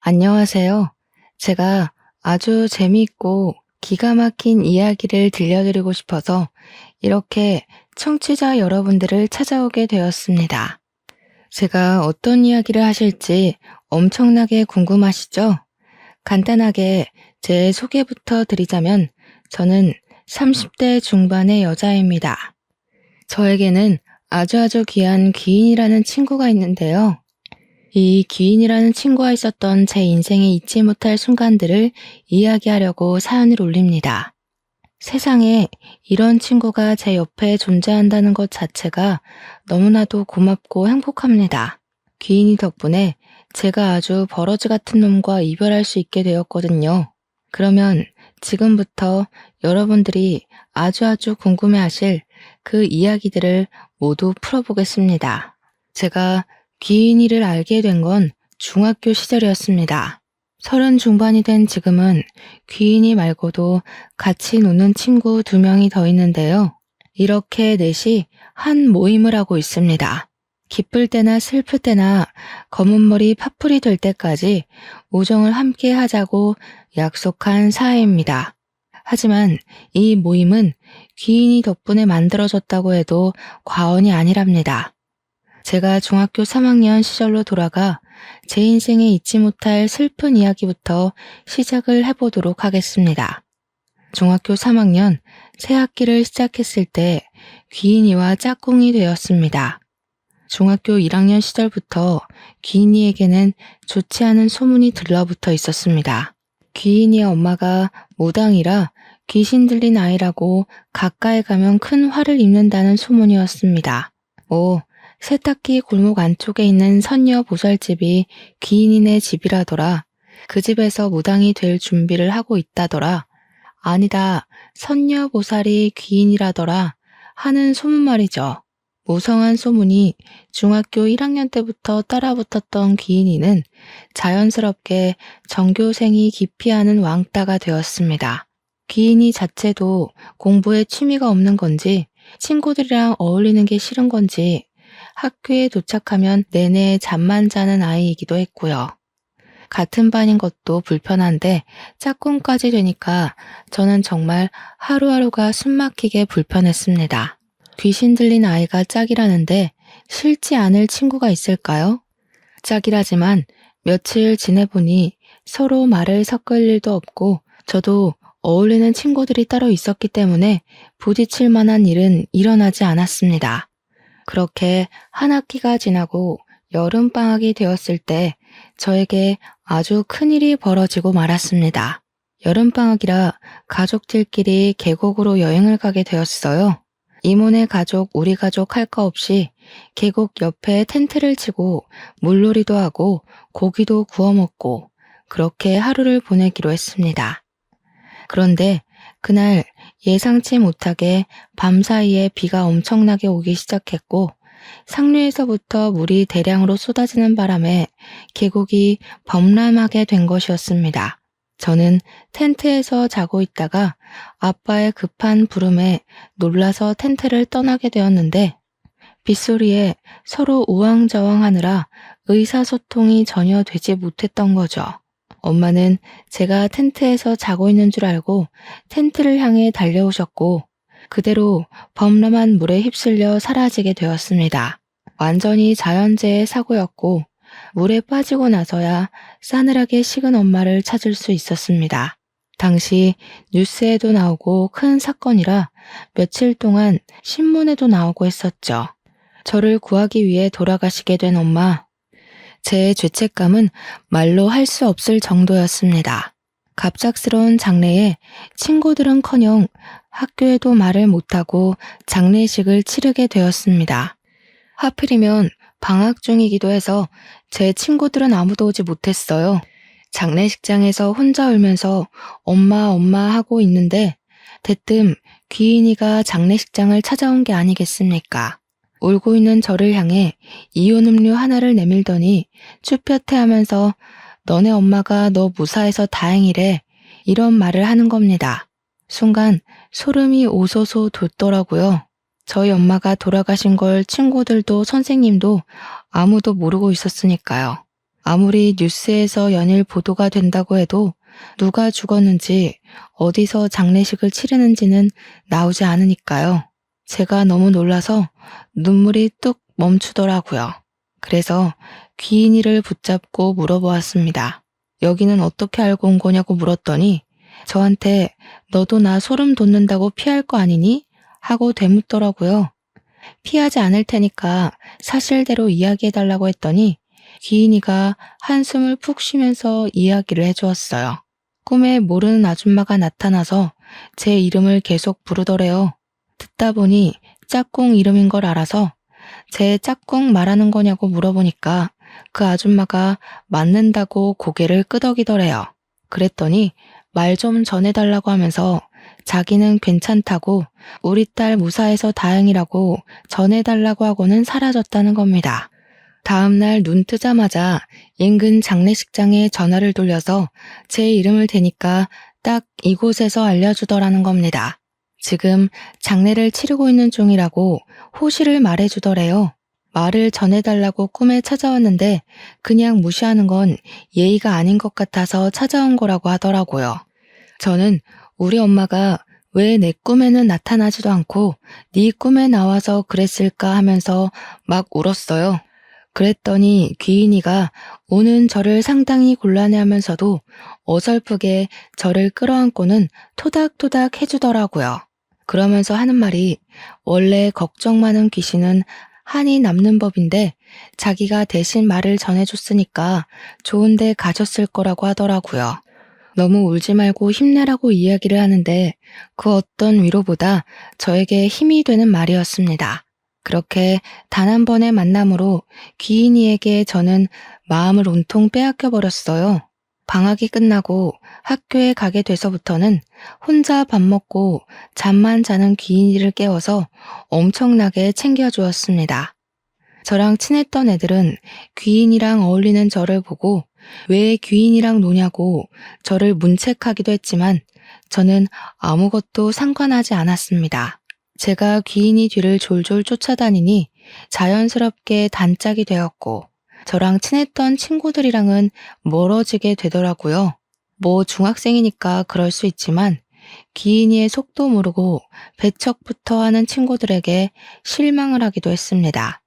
안녕하세요. 제가 아주 재미있고 기가 막힌 이야기를 들려드리고 싶어서 이렇게 청취자 여러분들을 찾아오게 되었습니다. 제가 어떤 이야기를 하실지 엄청나게 궁금하시죠? 간단하게 제 소개부터 드리자면 저는 30대 중반의 여자입니다. 저에게는 아주 귀한 귀인이라는 친구가 있는데요. 이 귀인이라는 친구와 있었던 제 인생에 잊지 못할 순간들을 이야기하려고 사연을 올립니다. 세상에 이런 친구가 제 옆에 존재한다는 것 자체가 너무나도 고맙고 행복합니다. 귀인이 덕분에 제가 아주 버러지 같은 놈과 이별할 수 있게 되었거든요. 그러면 지금부터 여러분들이 아주 궁금해하실 그 이야기들을 모두 풀어보겠습니다. 제가 귀인이를 알게 된 건 중학교 시절이었습니다. 30 중반이 된 지금은 귀인이 말고도 같이 노는 친구 2명이 더 있는데요. 이렇게 넷이 한 모임을 하고 있습니다. 기쁠 때나 슬플 때나 검은 머리 파풀이 될 때까지 우정을 함께 하자고 약속한 사이입니다. 하지만 이 모임은 귀인이 덕분에 만들어졌다고 해도 과언이 아니랍니다. 제가 중학교 3학년 시절로 돌아가 제 인생에 잊지 못할 슬픈 이야기부터 시작을 해보도록 하겠습니다. 중학교 3학년 새 학기를 시작했을 때 귀인이와 짝꿍이 되었습니다. 중학교 1학년 시절부터 귀인이에게는 좋지 않은 소문이 들러붙어 있었습니다. 귀인이의 엄마가 무당이라 귀신 들린 아이라고 가까이 가면 큰 화를 입는다는 소문이었습니다. 세탁기 골목 안쪽에 있는 선녀 보살집이 귀인이네 집이라더라. 그 집에서 무당이 될 준비를 하고 있다더라. 아니다, 선녀 보살이 귀인이라더라 하는 소문 말이죠. 무성한 소문이 중학교 1학년 때부터 따라붙었던 귀인이는 자연스럽게 전교생이 기피하는 왕따가 되었습니다. 귀인이 자체도 공부에 취미가 없는 건지 친구들이랑 어울리는 게 싫은 건지 학교에 도착하면 내내 잠만 자는 아이이기도 했고요. 같은 반인 것도 불편한데 짝꿍까지 되니까 저는 정말 하루하루가 숨막히게 불편했습니다. 귀신 들린 아이가 짝이라는데 싫지 않을 친구가 있을까요? 짝이라지만 며칠 지내보니 서로 말을 섞을 일도 없고 저도 어울리는 친구들이 따로 있었기 때문에 부딪힐 만한 일은 일어나지 않았습니다. 그렇게 한 학기가 지나고 여름방학이 되었을 때 저에게 아주 큰일이 벌어지고 말았습니다. 여름방학이라 가족들끼리 계곡으로 여행을 가게 되었어요. 이모네 가족, 우리 가족 할 거 없이 계곡 옆에 텐트를 치고 물놀이도 하고 고기도 구워 먹고 그렇게 하루를 보내기로 했습니다. 그런데 그날 예상치 못하게 밤사이에 비가 엄청나게 오기 시작했고 상류에서부터 물이 대량으로 쏟아지는 바람에 계곡이 범람하게 된 것이었습니다. 저는 텐트에서 자고 있다가 아빠의 급한 부름에 놀라서 텐트를 떠나게 되었는데 빗소리에 서로 우왕좌왕하느라 의사소통이 전혀 되지 못했던 거죠. 엄마는 제가 텐트에서 자고 있는 줄 알고 텐트를 향해 달려오셨고 그대로 범람한 물에 휩쓸려 사라지게 되었습니다. 완전히 자연재해 사고였고 물에 빠지고 나서야 싸늘하게 식은 엄마를 찾을 수 있었습니다. 당시 뉴스에도 나오고 큰 사건이라 며칠 동안 신문에도 나오고 했었죠. 저를 구하기 위해 돌아가시게 된 엄마. 제 죄책감은 말로 할 수 없을 정도였습니다. 갑작스러운 장례에 친구들은커녕 학교에도 말을 못하고 장례식을 치르게 되었습니다. 하필이면 방학 중이기도 해서 제 친구들은 아무도 오지 못했어요. 장례식장에서 혼자 울면서 엄마 하고 있는데 대뜸 귀인이가 장례식장을 찾아온 게 아니겠습니까? 울고 있는 저를 향해 이온 음료 하나를 내밀더니 쭈뼛해하면서 너네 엄마가 너 무사해서 다행이래 이런 말을 하는 겁니다. 순간 소름이 오소소 돋더라고요. 저희 엄마가 돌아가신 걸 친구들도 선생님도 아무도 모르고 있었으니까요. 아무리 뉴스에서 연일 보도가 된다고 해도 누가 죽었는지 어디서 장례식을 치르는지는 나오지 않으니까요. 제가 너무 놀라서 눈물이 뚝 멈추더라고요. 그래서 귀인이를 붙잡고 물어보았습니다. 여기는 어떻게 알고 온 거냐고 물었더니 저한테 너도 나 소름 돋는다고 피할 거 아니니? 하고 되묻더라고요. 피하지 않을 테니까 사실대로 이야기해달라고 했더니 귀인이가 한숨을 푹 쉬면서 이야기를 해주었어요. 꿈에 모르는 아줌마가 나타나서 제 이름을 계속 부르더래요. 듣다 보니 짝꿍 이름인 걸 알아서 제 짝꿍 말하는 거냐고 물어보니까 그 아줌마가 맞는다고 고개를 끄덕이더래요. 그랬더니 말 좀 전해달라고 하면서 자기는 괜찮다고 우리 딸 무사해서 다행이라고 전해달라고 하고는 사라졌다는 겁니다. 다음날 눈 뜨자마자 인근 장례식장에 전화를 돌려서 제 이름을 대니까 딱 이곳에서 알려주더라는 겁니다. 지금 장례를 치르고 있는 중이라고 호시를 말해주더래요. 말을 전해달라고 꿈에 찾아왔는데 그냥 무시하는 건 예의가 아닌 것 같아서 찾아온 거라고 하더라고요. 저는 우리 엄마가 왜 내 꿈에는 나타나지도 않고 네 꿈에 나와서 그랬을까 하면서 막 울었어요. 그랬더니 귀인이가 우는 저를 상당히 곤란해하면서도 어설프게 저를 끌어안고는 토닥토닥 해주더라고요. 그러면서 하는 말이 원래 걱정 많은 귀신은 한이 남는 법인데 자기가 대신 말을 전해줬으니까 좋은 데 가셨을 거라고 하더라고요. 너무 울지 말고 힘내라고 이야기를 하는데 그 어떤 위로보다 저에게 힘이 되는 말이었습니다. 그렇게 단 한 번의 만남으로 귀인이에게 저는 마음을 온통 빼앗겨 버렸어요. 방학이 끝나고 학교에 가게 돼서부터는 혼자 밥 먹고 잠만 자는 귀인이를 깨워서 엄청나게 챙겨주었습니다. 저랑 친했던 애들은 귀인이랑 어울리는 저를 보고 왜 귀인이랑 노냐고 저를 문책하기도 했지만 저는 아무것도 상관하지 않았습니다. 제가 귀인이 뒤를 졸졸 쫓아다니니 자연스럽게 단짝이 되었고 저랑 친했던 친구들이랑은 멀어지게 되더라고요. 뭐 중학생이니까 그럴 수 있지만 귀인이의 속도 모르고 배척부터 하는 친구들에게 실망을 하기도 했습니다.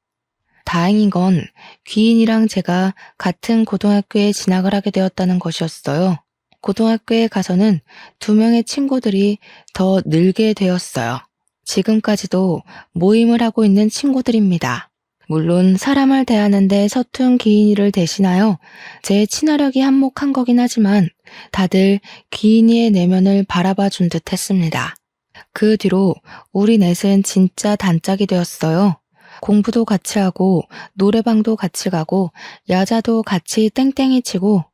다행인 건 귀인이랑 제가 같은 고등학교에 진학을 하게 되었다는 것이었어요. 고등학교에 가서는 2명의 친구들이 더 늘게 되었어요. 지금까지도 모임을 하고 있는 친구들입니다. 물론 사람을 대하는데 서툰 귀인이를 대신하여 제 친화력이 한몫한 거긴 하지만 다들 귀인이의 내면을 바라봐 준 듯 했습니다. 그 뒤로 우리 넷은 진짜 단짝이 되었어요. 공부도 같이 하고 노래방도 같이 가고 야자도 같이 땡땡이 치고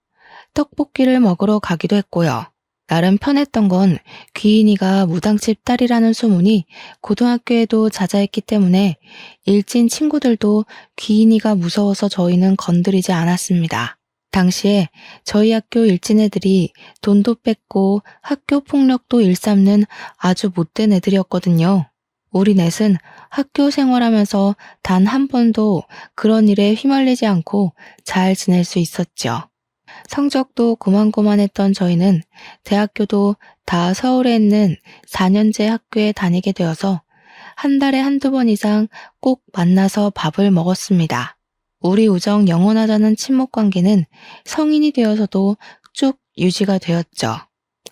떡볶이를 먹으러 가기도 했고요. 나름 편했던 건 귀인이가 무당집 딸이라는 소문이 고등학교에도 자자했기 때문에 일진 친구들도 귀인이가 무서워서 저희는 건드리지 않았습니다. 당시에 저희 학교 일진 애들이 돈도 뺏고 학교 폭력도 일삼는 아주 못된 애들이었거든요. 우리 넷은 학교 생활하면서 단 한 번도 그런 일에 휘말리지 않고 잘 지낼 수 있었죠. 성적도 고만고만했던 저희는 대학교도 다 서울에 있는 4년제 학교에 다니게 되어서 한 달에 한두 번 이상 꼭 만나서 밥을 먹었습니다. 우리 우정 영원하자는 친목 관계는 성인이 되어서도 쭉 유지가 되었죠.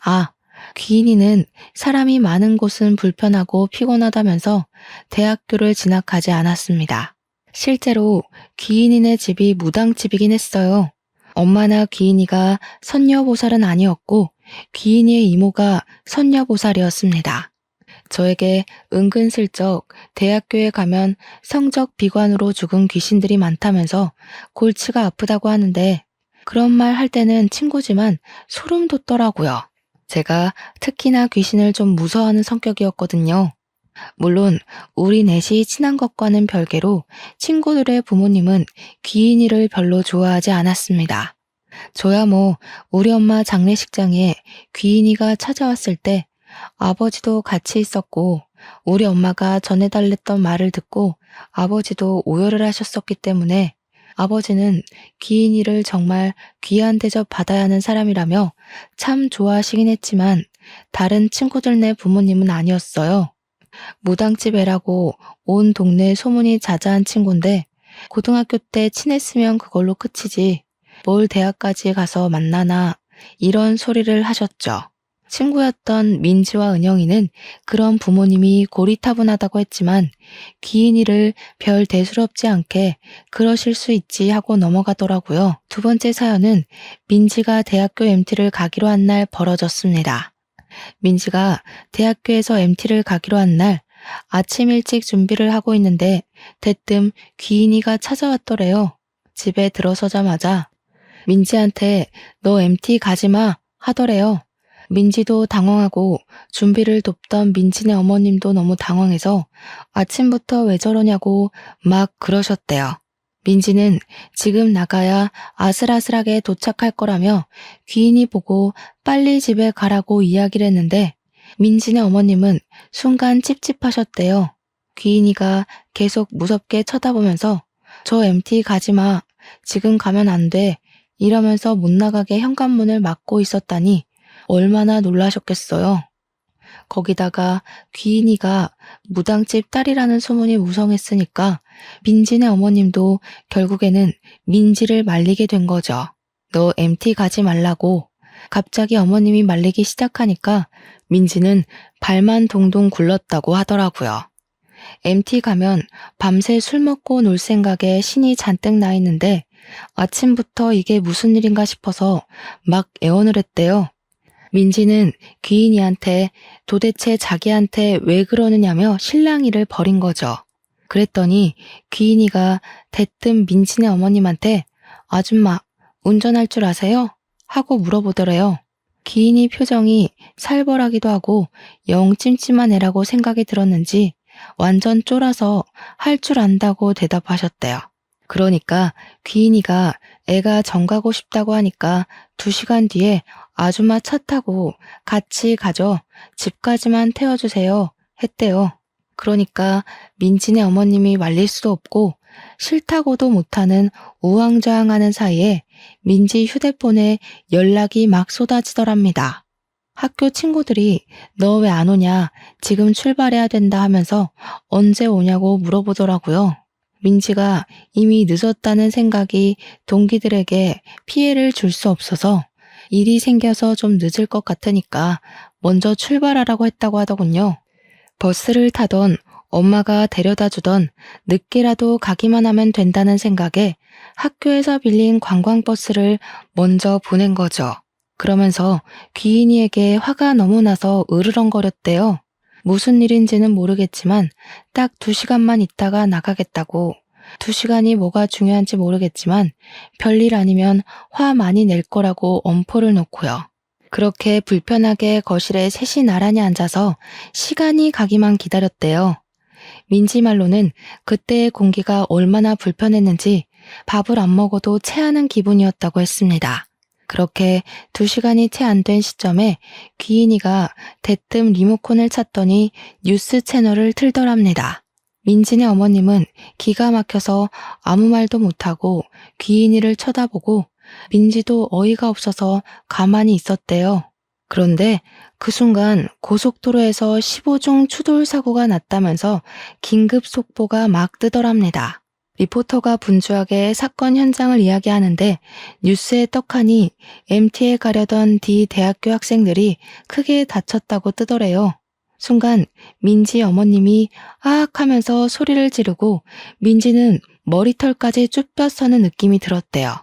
아, 귀인이는 사람이 많은 곳은 불편하고 피곤하다면서 대학교를 진학하지 않았습니다. 실제로 귀인이네 집이 무당집이긴 했어요. 엄마나 귀인이가 선녀보살은 아니었고 귀인이의 이모가 선녀보살이었습니다. 저에게 은근슬쩍 대학교에 가면 성적 비관으로 죽은 귀신들이 많다면서 골치가 아프다고 하는데 그런 말 할 때는 친구지만 소름 돋더라고요. 제가 특히나 귀신을 좀 무서워하는 성격이었거든요. 물론 우리 넷이 친한 것과는 별개로 친구들의 부모님은 귀인이를 별로 좋아하지 않았습니다. 저야 뭐 우리 엄마 장례식장에 귀인이가 찾아왔을 때 아버지도 같이 있었고 우리 엄마가 전해달랬던 말을 듣고 아버지도 오열을 하셨었기 때문에 아버지는 귀인이를 정말 귀한 대접 받아야 하는 사람이라며 참 좋아하시긴 했지만 다른 친구들네 부모님은 아니었어요. 무당집 애라고 온 동네에 소문이 자자한 친구인데 고등학교 때 친했으면 그걸로 끝이지 뭘 대학까지 가서 만나나 이런 소리를 하셨죠. 친구였던 민지와 은영이는 그런 부모님이 고리타분하다고 했지만 귀인이를 별 대수롭지 않게 그러실 수 있지 하고 넘어가더라고요. 두 번째 사연은 민지가 대학교 MT를 가기로 한 날 벌어졌습니다. 민지가 대학교에서 MT를 가기로 한 날 아침 일찍 준비를 하고 있는데 대뜸 귀인이가 찾아왔더래요. 집에 들어서자마자 민지한테 너 MT 가지 마 하더래요. 민지도 당황하고 준비를 돕던 민지네 어머님도 너무 당황해서 아침부터 왜 저러냐고 막 그러셨대요. 민지는 지금 나가야 아슬아슬하게 도착할 거라며 귀인이 보고 빨리 집에 가라고 이야기를 했는데 민지네 어머님은 순간 찝찝하셨대요. 귀인이가 계속 무섭게 쳐다보면서 저 MT 가지 마. 지금 가면 안 돼. 이러면서 못 나가게 현관문을 막고 있었다니 얼마나 놀라셨겠어요. 거기다가 귀인이가 무당집 딸이라는 소문이 무성했으니까 민지네 어머님도 결국에는 민지를 말리게 된 거죠. 너 MT 가지 말라고. 갑자기 어머님이 말리기 시작하니까 민지는 발만 동동 굴렀다고 하더라고요. MT 가면 밤새 술 먹고 놀 생각에 신이 잔뜩 나 있는데 아침부터 이게 무슨 일인가 싶어서 막 애원을 했대요. 민지는 귀인이한테 도대체 자기한테 왜 그러느냐며 실랑이를 벌인 거죠. 그랬더니 귀인이가 대뜸 민지네 어머님한테 아줌마 운전할 줄 아세요? 하고 물어보더래요. 귀인이 표정이 살벌하기도 하고 영 찜찜한 애라고 생각이 들었는지 완전 쫄아서 할 줄 안다고 대답하셨대요. 그러니까 귀인이가 애가 정 가고 싶다고 하니까 2시간 뒤에 아줌마 차 타고 같이 가죠. 집까지만 태워주세요. 했대요. 그러니까 민지네 어머님이 말릴 수도 없고 싫다고도 못하는 우왕좌왕하는 사이에 민지 휴대폰에 연락이 막 쏟아지더랍니다. 학교 친구들이 너 왜 안 오냐, 지금 출발해야 된다 하면서 언제 오냐고 물어보더라고요. 민지가 이미 늦었다는 생각이 동기들에게 피해를 줄 수 없어서 일이 생겨서 좀 늦을 것 같으니까 먼저 출발하라고 했다고 하더군요. 버스를 타던 엄마가 데려다 주던 늦게라도 가기만 하면 된다는 생각에 학교에서 빌린 관광버스를 먼저 보낸 거죠. 그러면서 귀인이에게 화가 너무 나서 으르렁거렸대요. 무슨 일인지는 모르겠지만 딱 2시간만 있다가 나가겠다고. 2시간이 뭐가 중요한지 모르겠지만 별일 아니면 화 많이 낼 거라고 엄포를 놓고요. 그렇게 불편하게 거실에 셋이 나란히 앉아서 시간이 가기만 기다렸대요. 민지 말로는 그때의 공기가 얼마나 불편했는지 밥을 안 먹어도 체하는 기분이었다고 했습니다. 그렇게 2시간이 채 안 된 시점에 귀인이가 대뜸 리모컨을 찾더니 뉴스 채널을 틀더랍니다. 민지네 어머님은 기가 막혀서 아무 말도 못하고 귀인이를 쳐다보고 민지도 어이가 없어서 가만히 있었대요. 그런데 그 순간 고속도로에서 15중 추돌 사고가 났다면서 긴급 속보가 막 뜨더랍니다. 리포터가 분주하게 사건 현장을 이야기하는데 뉴스에 떡하니 MT에 가려던 D 대학교 학생들이 크게 다쳤다고 뜨더래요. 순간 민지 어머님이 아악 하면서 소리를 지르고 민지는 머리털까지 쭈뼛 서는 느낌이 들었대요.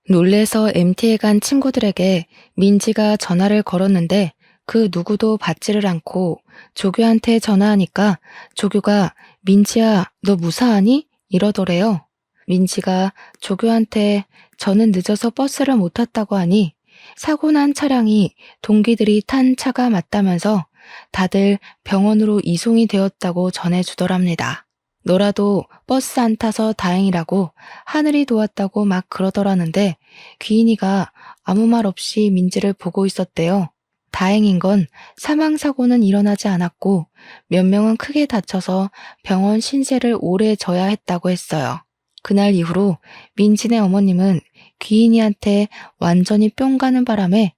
놀래서 MT에 간 친구들에게 민지가 전화를 걸었는데 그 누구도 받지를 않고 조교한테 전화하니까 조교가 민지야 너 무사하니? 이러더래요. 민지가 조교한테 저는 늦어서 버스를 못 탔다고 하니 사고 난 차량이 동기들이 탄 차가 맞다면서 다들 병원으로 이송이 되었다고 전해주더랍니다. 너라도 버스 안 타서 다행이라고 하늘이 도왔다고 막 그러더라는데 귀인이가 아무 말 없이 민지를 보고 있었대요. 다행인 건 사망사고는 일어나지 않았고 몇 명은 크게 다쳐서 병원 신세를 오래 져야 했다고 했어요. 그날 이후로 민진의 어머님은 귀인이한테 완전히 뿅 가는 바람에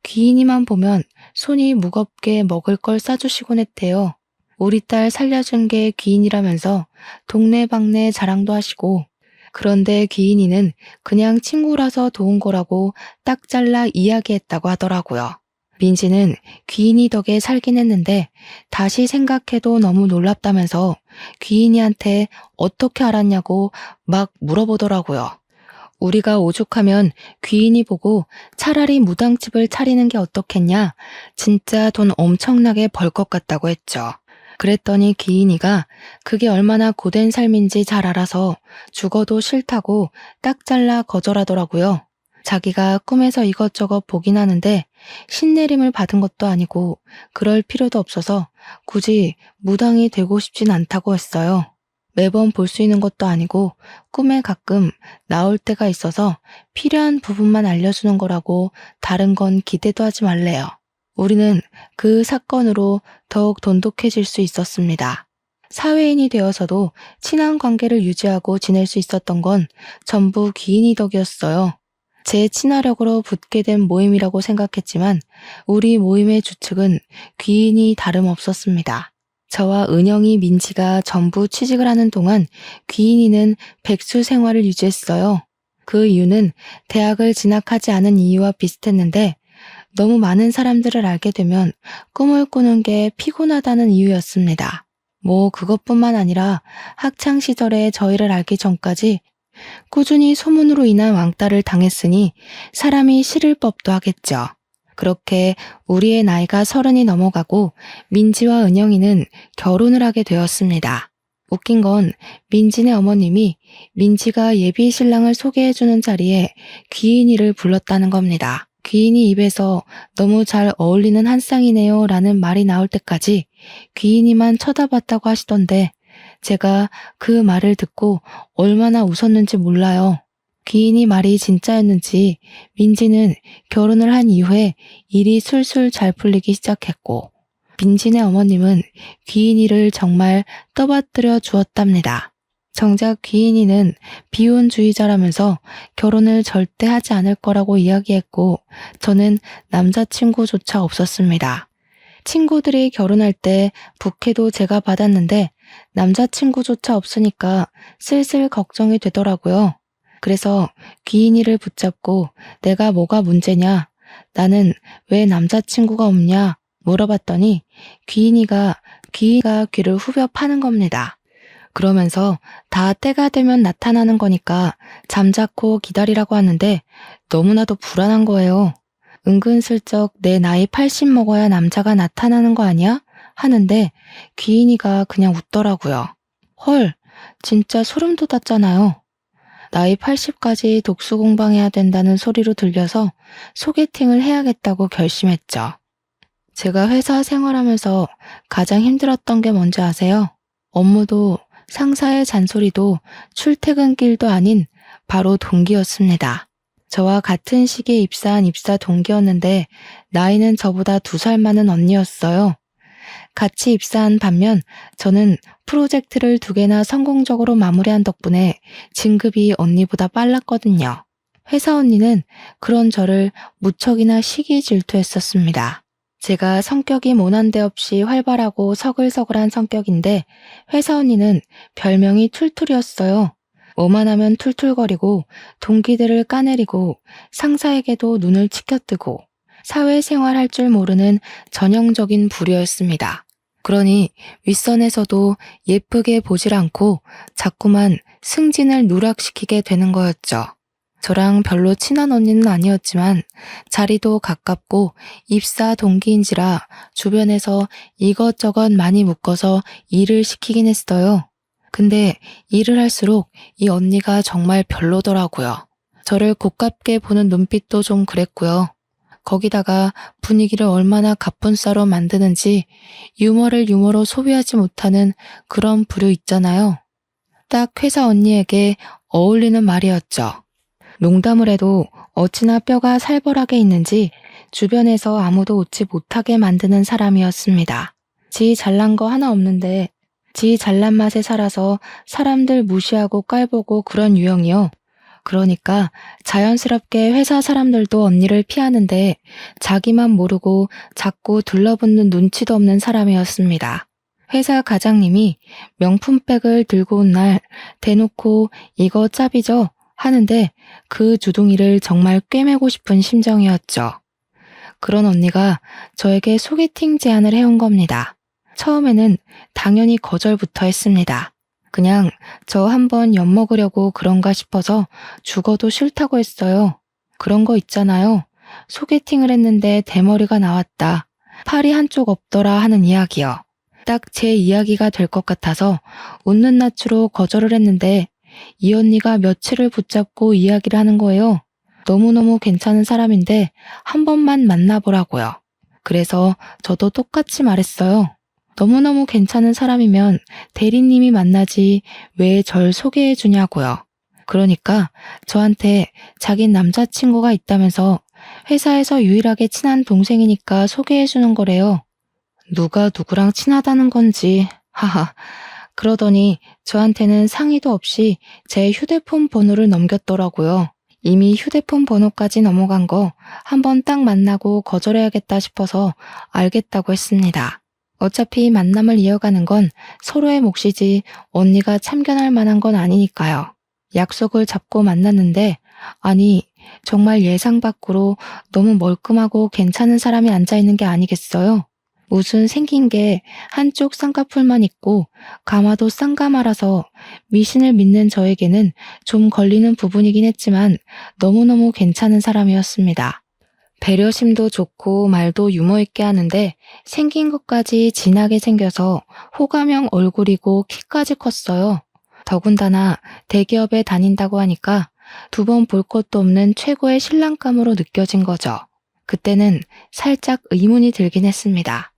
귀인이만 보면 손이 무겁게 먹을 걸 싸주시곤 했대요. 우리 딸 살려준 게 귀인이라면서 동네방네 자랑도 하시고, 그런데 귀인이는 그냥 친구라서 도운 거라고 딱 잘라 이야기했다고 하더라고요. 민지는 귀인이 덕에 살긴 했는데 다시 생각해도 너무 놀랍다면서 귀인이한테 어떻게 알았냐고 막 물어보더라고요. 우리가 오죽하면 귀인이 보고 차라리 무당집을 차리는 게 어떻겠냐, 진짜 돈 엄청나게 벌 것 같다고 했죠. 그랬더니 귀인이가 그게 얼마나 고된 삶인지 잘 알아서 죽어도 싫다고 딱 잘라 거절하더라고요. 자기가 꿈에서 이것저것 보긴 하는데 신내림을 받은 것도 아니고 그럴 필요도 없어서 굳이 무당이 되고 싶진 않다고 했어요. 매번 볼 수 있는 것도 아니고 꿈에 가끔 나올 때가 있어서 필요한 부분만 알려주는 거라고 다른 건 기대도 하지 말래요. 우리는 그 사건으로 더욱 돈독해질 수 있었습니다. 사회인이 되어서도 친한 관계를 유지하고 지낼 수 있었던 건 전부 귀인이 덕이었어요. 제 친화력으로 붙게 된 모임이라고 생각했지만 우리 모임의 주축은 귀인이 다름없었습니다. 저와 은영이, 민지가 전부 취직을 하는 동안 귀인이는 백수 생활을 유지했어요. 그 이유는 대학을 진학하지 않은 이유와 비슷했는데 너무 많은 사람들을 알게 되면 꿈을 꾸는 게 피곤하다는 이유였습니다. 뭐 그것뿐만 아니라 학창 시절에 저희를 알기 전까지 꾸준히 소문으로 인한 왕따를 당했으니 사람이 싫을 법도 하겠죠. 그렇게 우리의 나이가 30이 넘어가고 민지와 은영이는 결혼을 하게 되었습니다. 웃긴 건 민지네 어머님이 민지가 예비 신랑을 소개해주는 자리에 귀인이를 불렀다는 겁니다. 귀인이 입에서 너무 잘 어울리는 한 쌍이네요 라는 말이 나올 때까지 귀인이만 쳐다봤다고 하시던데 제가 그 말을 듣고 얼마나 웃었는지 몰라요. 귀인이 말이 진짜였는지 민지는 결혼을 한 이후에 일이 술술 잘 풀리기 시작했고 민지네 어머님은 귀인이를 정말 떠받들여 주었답니다. 정작 귀인이는 비혼주의자라면서 결혼을 절대 하지 않을 거라고 이야기했고 저는 남자친구조차 없었습니다. 친구들이 결혼할 때 부케도 제가 받았는데 남자친구조차 없으니까 슬슬 걱정이 되더라고요. 그래서 귀인이를 붙잡고 내가 뭐가 문제냐, 나는 왜 남자친구가 없냐 물어봤더니 귀인이가 귀를 후벼 파는 겁니다. 그러면서 다 때가 되면 나타나는 거니까 잠자코 기다리라고 하는데 너무나도 불안한 거예요. 은근슬쩍 내 나이 80 먹어야 남자가 나타나는 거 아니야? 하는데 귀인이가 그냥 웃더라고요. 헐, 진짜 소름 돋았잖아요. 나이 80까지 독수 공방해야 된다는 소리로 들려서 소개팅을 해야겠다고 결심했죠. 제가 회사 생활하면서 가장 힘들었던 게 뭔지 아세요? 업무도 상사의 잔소리도 출퇴근길도 아닌 바로 동기였습니다. 저와 같은 시기에 입사한 입사 동기였는데 나이는 저보다 2살 많은 언니였어요. 같이 입사한 반면 저는 프로젝트를 2개나 성공적으로 마무리한 덕분에 진급이 언니보다 빨랐거든요. 회사 언니는 그런 저를 무척이나 시기 질투했었습니다. 제가 성격이 모난 데 없이 활발하고 서글서글한 성격인데 회사 언니는 별명이 툴툴이었어요. 뭐만 하면 툴툴거리고 동기들을 까내리고 상사에게도 눈을 치켜뜨고 사회생활 할 줄 모르는 전형적인 부류였습니다. 그러니 윗선에서도 예쁘게 보질 않고 자꾸만 승진을 누락시키게 되는 거였죠. 저랑 별로 친한 언니는 아니었지만 자리도 가깝고 입사 동기인지라 주변에서 이것저것 많이 묶어서 일을 시키긴 했어요. 근데 일을 할수록 이 언니가 정말 별로더라고요. 저를 고깝게 보는 눈빛도 좀 그랬고요. 거기다가 분위기를 얼마나 갑분싸로 만드는지 유머를 유머로 소비하지 못하는 그런 부류 있잖아요. 딱 회사 언니에게 어울리는 말이었죠. 농담을 해도 어찌나 뼈가 살벌하게 있는지 주변에서 아무도 웃지 못하게 만드는 사람이었습니다. 지 잘난 거 하나 없는데 지 잘난 맛에 살아서 사람들 무시하고 깔보고 그런 유형이요. 그러니까 자연스럽게 회사 사람들도 언니를 피하는데 자기만 모르고 자꾸 둘러붙는 눈치도 없는 사람이었습니다. 회사 과장님이 명품백을 들고 온 날 대놓고 이거 짭이죠? 하는데 그 주둥이를 정말 꿰매고 싶은 심정이었죠. 그런 언니가 저에게 소개팅 제안을 해온 겁니다. 처음에는 당연히 거절부터 했습니다. 그냥 저 한번 엿먹으려고 그런가 싶어서 죽어도 싫다고 했어요. 그런 거 있잖아요. 소개팅을 했는데 대머리가 나왔다. 팔이 한쪽 없더라 하는 이야기요. 딱 제 이야기가 될 것 같아서 웃는 낯으로 거절을 했는데 이 언니가 며칠을 붙잡고 이야기를 하는 거예요. 너무너무 괜찮은 사람인데 한 번만 만나보라고요. 그래서 저도 똑같이 말했어요. 너무너무 괜찮은 사람이면 대리님이 만나지 왜 절 소개해 주냐고요. 그러니까 저한테 자긴 남자친구가 있다면서 회사에서 유일하게 친한 동생이니까 소개해 주는 거래요. 누가 누구랑 친하다는 건지 하하. 그러더니 저한테는 상의도 없이 제 휴대폰 번호를 넘겼더라고요. 이미 휴대폰 번호까지 넘어간 거 한번 딱 만나고 거절해야겠다 싶어서 알겠다고 했습니다. 어차피 만남을 이어가는 건 서로의 몫이지 언니가 참견할 만한 건 아니니까요. 약속을 잡고 만났는데 아니 정말 예상 밖으로 너무 멀끔하고 괜찮은 사람이 앉아있는 게 아니겠어요? 무슨 생긴 게 한쪽 쌍꺼풀만 있고 가마도 쌍가마라서 미신을 믿는 저에게는 좀 걸리는 부분이긴 했지만 너무너무 괜찮은 사람이었습니다. 배려심도 좋고 말도 유머 있게 하는데 생긴 것까지 진하게 생겨서 호감형 얼굴이고 키까지 컸어요. 더군다나 대기업에 다닌다고 하니까 두 번 볼 것도 없는 최고의 신랑감으로 느껴진 거죠. 그때는 살짝 의문이 들긴 했습니다.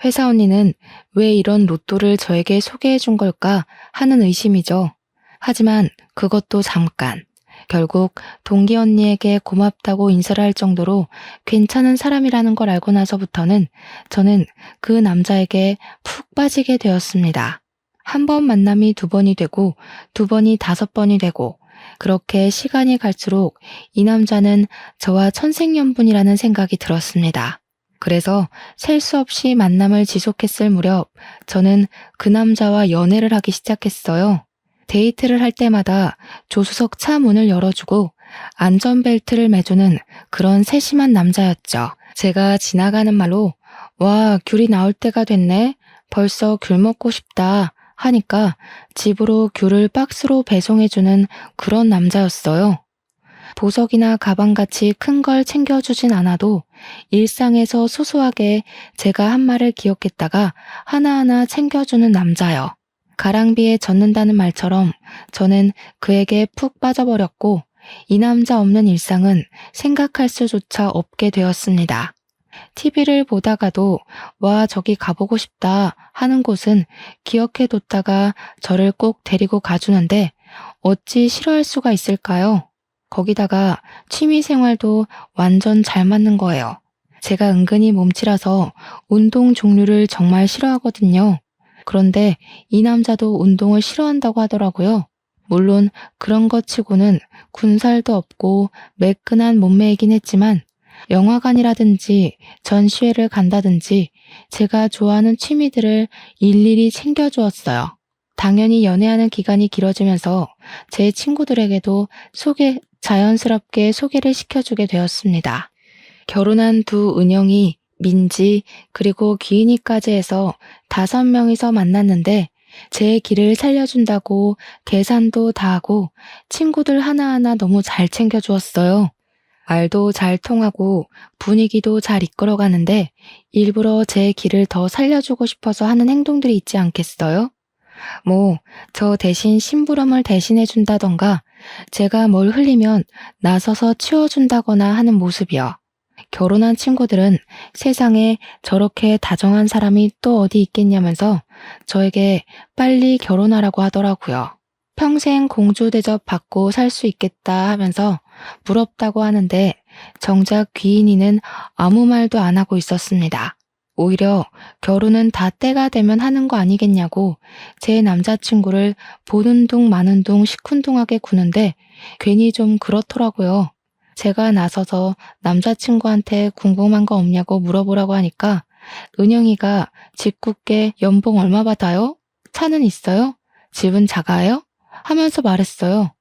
회사 언니는 왜 이런 로또를 저에게 소개해 준 걸까 하는 의심이죠. 하지만 그것도 잠깐. 결국 동기 언니에게 고맙다고 인사를 할 정도로 괜찮은 사람이라는 걸 알고 나서부터는 저는 그 남자에게 푹 빠지게 되었습니다. 한 번 만남이 두 번이 되고 두 번이 다섯 번이 되고 그렇게 시간이 갈수록 이 남자는 저와 천생연분이라는 생각이 들었습니다. 그래서 셀 수 없이 만남을 지속했을 무렵 저는 그 남자와 연애를 하기 시작했어요. 데이트를 할 때마다 조수석 차 문을 열어주고 안전벨트를 매주는 그런 세심한 남자였죠. 제가 지나가는 말로 와 귤이 나올 때가 됐네. 벌써 귤 먹고 싶다 하니까 집으로 귤을 박스로 배송해주는 그런 남자였어요. 보석이나 가방같이 큰 걸 챙겨주진 않아도 일상에서 소소하게 제가 한 말을 기억했다가 하나하나 챙겨주는 남자요. 가랑비에 젖는다는 말처럼 저는 그에게 푹 빠져버렸고 이 남자 없는 일상은 생각할 수조차 없게 되었습니다. TV를 보다가도 와 저기 가보고 싶다 하는 곳은 기억해뒀다가 저를 꼭 데리고 가주는데 어찌 싫어할 수가 있을까요? 거기다가 취미생활도 완전 잘 맞는 거예요. 제가 은근히 몸치라서 운동 종류를 정말 싫어하거든요. 그런데 이 남자도 운동을 싫어한다고 하더라고요. 물론 그런 것 치고는 군살도 없고 매끈한 몸매이긴 했지만 영화관이라든지 전시회를 간다든지 제가 좋아하는 취미들을 일일이 챙겨주었어요. 당연히 연애하는 기간이 길어지면서 제 친구들에게도 자연스럽게 소개를 시켜주게 되었습니다. 결혼한 두 은영이 민지 그리고 귀인이까지 해서 5명이서 만났는데 제 길을 살려준다고 계산도 다 하고 친구들 하나하나 너무 잘 챙겨주었어요. 말도 잘 통하고 분위기도 잘 이끌어가는데 일부러 제 길을 더 살려주고 싶어서 하는 행동들이 있지 않겠어요? 저 대신 심부름을 대신해준다던가 제가 뭘 흘리면 나서서 치워준다거나 하는 모습이요. 결혼한 친구들은 세상에 저렇게 다정한 사람이 또 어디 있겠냐면서 저에게 빨리 결혼하라고 하더라고요. 평생 공주 대접 받고 살 수 있겠다 하면서 부럽다고 하는데 정작 귀인이는 아무 말도 안 하고 있었습니다. 오히려 결혼은 다 때가 되면 하는 거 아니겠냐고 제 남자친구를 보는 둥 마는 둥 시큰둥하게 구는데 괜히 좀 그렇더라고요. 제가 나서서 남자친구한테 궁금한 거 없냐고 물어보라고 하니까 은영이가 짓궂게 연봉 얼마 받아요? 차는 있어요? 집은 작아요? 하면서 말했어요.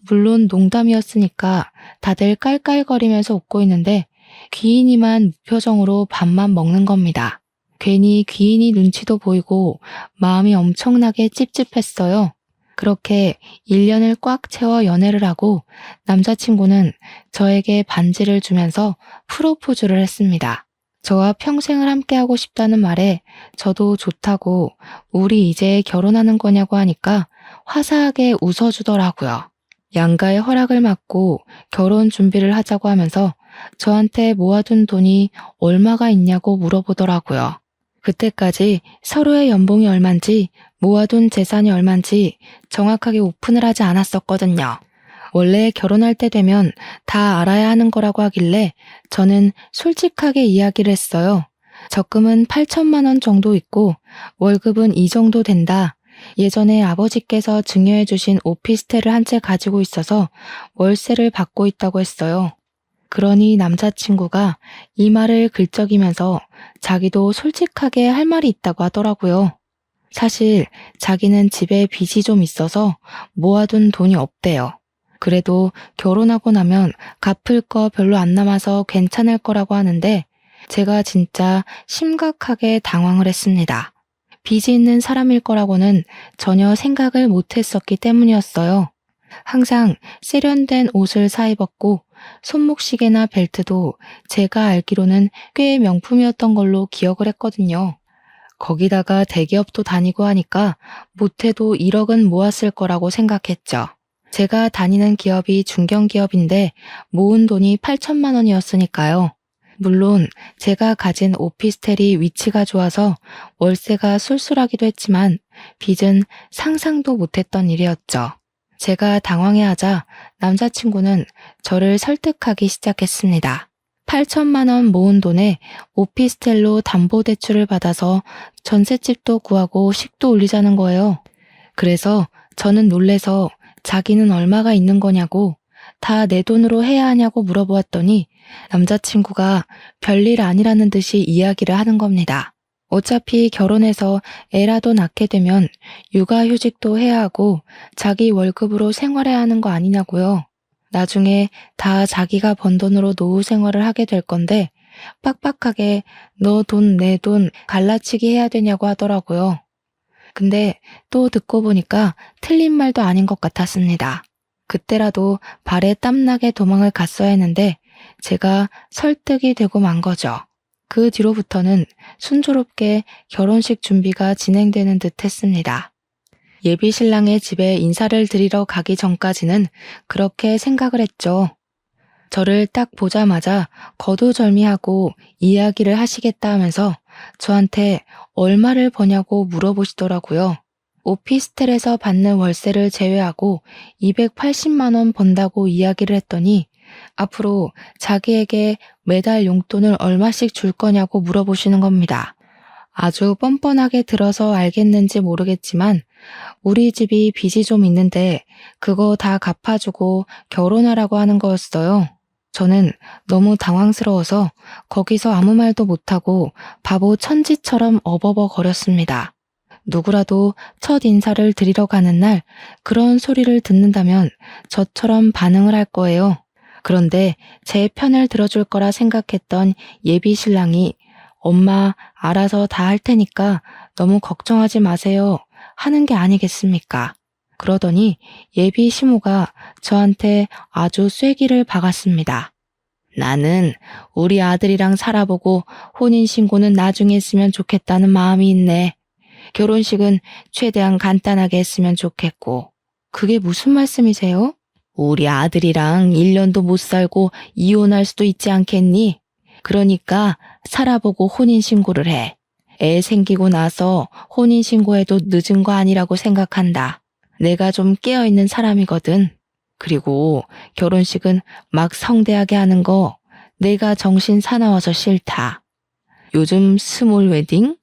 물론 농담이었으니까 다들 깔깔거리면서 웃고 있는데 귀인이만 무표정으로 밥만 먹는 겁니다. 괜히 귀인이 눈치도 보이고 마음이 엄청나게 찝찝했어요. 그렇게 1년을 꽉 채워 연애를 하고 남자친구는 저에게 반지를 주면서 프로포즈를 했습니다. 저와 평생을 함께하고 싶다는 말에 저도 좋다고 우리 이제 결혼하는 거냐고 하니까 화사하게 웃어주더라고요. 양가의 허락을 받고 결혼 준비를 하자고 하면서 저한테 모아둔 돈이 얼마가 있냐고 물어보더라고요. 그때까지 서로의 연봉이 얼만지 모아둔 재산이 얼만지 정확하게 오픈을 하지 않았었거든요. 원래 결혼할 때 되면 다 알아야 하는 거라고 하길래 저는 솔직하게 이야기를 했어요. 적금은 8천만 원 정도 있고 월급은 이 정도 된다. 예전에 아버지께서 증여해 주신 오피스텔을 한 채 가지고 있어서 월세를 받고 있다고 했어요. 그러니 남자친구가 이 말을 긁적이면서 자기도 솔직하게 할 말이 있다고 하더라고요. 사실 자기는 집에 빚이 좀 있어서 모아둔 돈이 없대요. 그래도 결혼하고 나면 갚을 거 별로 안 남아서 괜찮을 거라고 하는데 제가 진짜 심각하게 당황을 했습니다. 빚이 있는 사람일 거라고는 전혀 생각을 못 했었기 때문이었어요. 항상 세련된 옷을 사입었고 손목시계나 벨트도 제가 알기로는 꽤 명품이었던 걸로 기억을 했거든요. 거기다가 대기업도 다니고 하니까 못해도 1억은 모았을 거라고 생각했죠. 제가 다니는 기업이 중견기업인데 모은 돈이 8천만 원이었으니까요. 물론 제가 가진 오피스텔이 위치가 좋아서 월세가 쏠쏠하기도 했지만 빚은 상상도 못했던 일이었죠. 제가 당황해하자 남자친구는 저를 설득하기 시작했습니다. 8천만 원 모은 돈에 오피스텔로 담보대출을 받아서 전셋집도 구하고 식도 올리자는 거예요. 그래서 저는 놀래서 자기는 얼마가 있는 거냐고 다 내 돈으로 해야 하냐고 물어보았더니 남자친구가 별일 아니라는 듯이 이야기를 하는 겁니다. 어차피 결혼해서 애라도 낳게 되면 육아휴직도 해야 하고 자기 월급으로 생활해야 하는 거 아니냐고요. 나중에 다 자기가 번 돈으로 노후 생활을 하게 될 건데 빡빡하게 너 돈 내 돈 갈라치기 해야 되냐고 하더라고요. 근데 또 듣고 보니까 틀린 말도 아닌 것 같았습니다. 그때라도 발에 땀나게 도망을 갔어야 했는데 제가 설득이 되고 만 거죠. 그 뒤로부터는 순조롭게 결혼식 준비가 진행되는 듯 했습니다. 예비 신랑의 집에 인사를 드리러 가기 전까지는 그렇게 생각을 했죠. 저를 딱 보자마자 거두절미하고 이야기를 하시겠다 하면서 저한테 얼마를 버냐고 물어보시더라고요. 오피스텔에서 받는 월세를 제외하고 280만 원 번다고 이야기를 했더니 앞으로 자기에게 매달 용돈을 얼마씩 줄 거냐고 물어보시는 겁니다. 아주 뻔뻔하게 들어서 알겠는지 모르겠지만 우리 집이 빚이 좀 있는데 그거 다 갚아주고 결혼하라고 하는 거였어요. 저는 너무 당황스러워서 거기서 아무 말도 못하고 바보 천지처럼 어버버 거렸습니다. 누구라도 첫 인사를 드리러 가는 날 그런 소리를 듣는다면 저처럼 반응을 할 거예요. 그런데 제 편을 들어줄 거라 생각했던 예비 신랑이 엄마 알아서 다 할 테니까 너무 걱정하지 마세요 하는 게 아니겠습니까? 그러더니 예비 시모가 저한테 아주 쐐기를 박았습니다. 나는 우리 아들이랑 살아보고 혼인신고는 나중에 했으면 좋겠다는 마음이 있네. 결혼식은 최대한 간단하게 했으면 좋겠고. 그게 무슨 말씀이세요? 우리 아들이랑 1년도 못 살고 이혼할 수도 있지 않겠니? 그러니까 살아보고 혼인신고를 해. 애 생기고 나서 혼인신고해도 늦은 거 아니라고 생각한다. 내가 좀 깨어있는 사람이거든. 그리고 결혼식은 막 성대하게 하는 거 내가 정신 사나워서 싫다. 요즘 스몰 웨딩?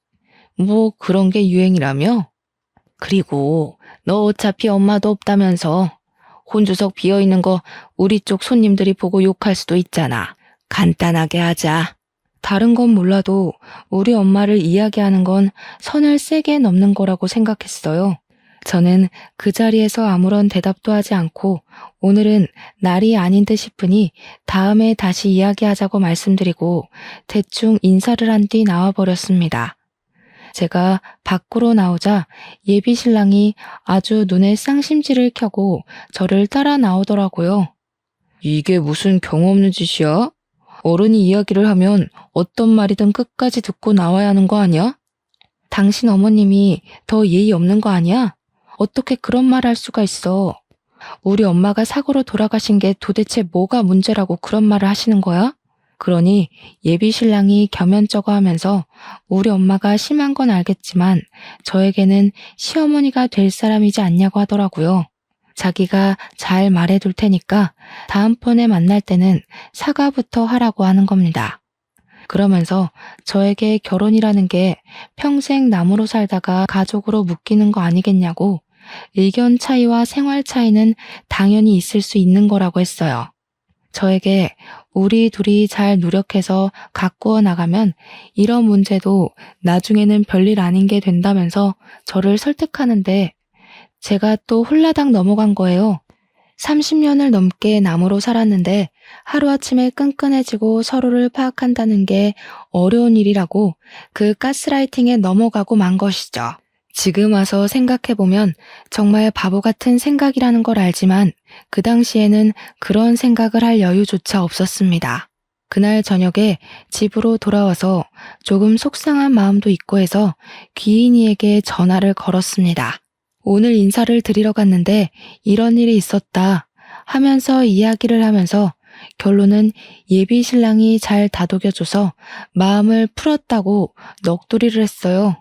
뭐 그런 게 유행이라며? 그리고 너 어차피 엄마도 없다면서 혼주석 비어있는 거 우리 쪽 손님들이 보고 욕할 수도 있잖아. 간단하게 하자. 다른 건 몰라도 우리 엄마를 이야기하는 건 선을 세게 넘는 거라고 생각했어요. 저는 그 자리에서 아무런 대답도 하지 않고 오늘은 날이 아닌 듯 싶으니 다음에 다시 이야기하자고 말씀드리고 대충 인사를 한 뒤 나와버렸습니다. 제가 밖으로 나오자 예비 신랑이 아주 눈에 쌍심지를 켜고 저를 따라 나오더라고요. 이게 무슨 경험 없는 짓이야? 어른이 이야기를 하면 어떤 말이든 끝까지 듣고 나와야 하는 거 아니야? 당신 어머님이 더 예의 없는 거 아니야? 어떻게 그런 말 할 수가 있어? 우리 엄마가 사고로 돌아가신 게 도대체 뭐가 문제라고 그런 말을 하시는 거야? 그러니 예비 신랑이 겸연쩍어 하면서 우리 엄마가 심한 건 알겠지만 저에게는 시어머니가 될 사람이지 않냐고 하더라고요. 자기가 잘 말해둘 테니까 다음번에 만날 때는 사과부터 하라고 하는 겁니다. 그러면서 저에게 결혼이라는 게 평생 남으로 살다가 가족으로 묶이는 거 아니겠냐고 의견 차이와 생활 차이는 당연히 있을 수 있는 거라고 했어요. 저에게 우리 둘이 잘 노력해서 가꾸어 나가면 이런 문제도 나중에는 별일 아닌 게 된다면서 저를 설득하는데 제가 또 홀라당 넘어간 거예요. 30년을 넘게 남으로 살았는데 하루아침에 끈끈해지고 서로를 파악한다는 게 어려운 일이라고 그 가스라이팅에 넘어가고 만 것이죠. 지금 와서 생각해보면 정말 바보 같은 생각이라는 걸 알지만 그 당시에는 그런 생각을 할 여유조차 없었습니다. 그날 저녁에 집으로 돌아와서 조금 속상한 마음도 있고 해서 귀인이에게 전화를 걸었습니다. 오늘 인사를 드리러 갔는데 이런 일이 있었다 하면서 이야기를 하면서 결론은 예비 신랑이 잘 다독여줘서 마음을 풀었다고 넋두리를 했어요.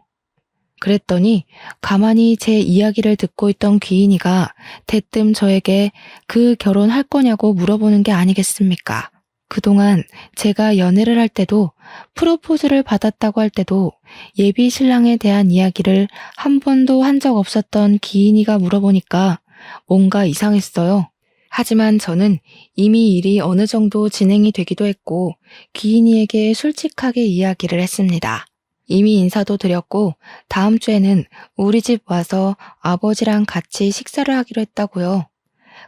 그랬더니 가만히 제 이야기를 듣고 있던 귀인이가 대뜸 저에게 그 결혼할 거냐고 물어보는 게 아니겠습니까? 그동안 제가 연애를 할 때도 프로포즈를 받았다고 할 때도 예비 신랑에 대한 이야기를 한 번도 한 적 없었던 귀인이가 물어보니까 뭔가 이상했어요. 하지만 저는 이미 일이 어느 정도 진행이 되기도 했고 귀인이에게 솔직하게 이야기를 했습니다. 이미 인사도 드렸고 다음 주에는 우리 집 와서 아버지랑 같이 식사를 하기로 했다고요.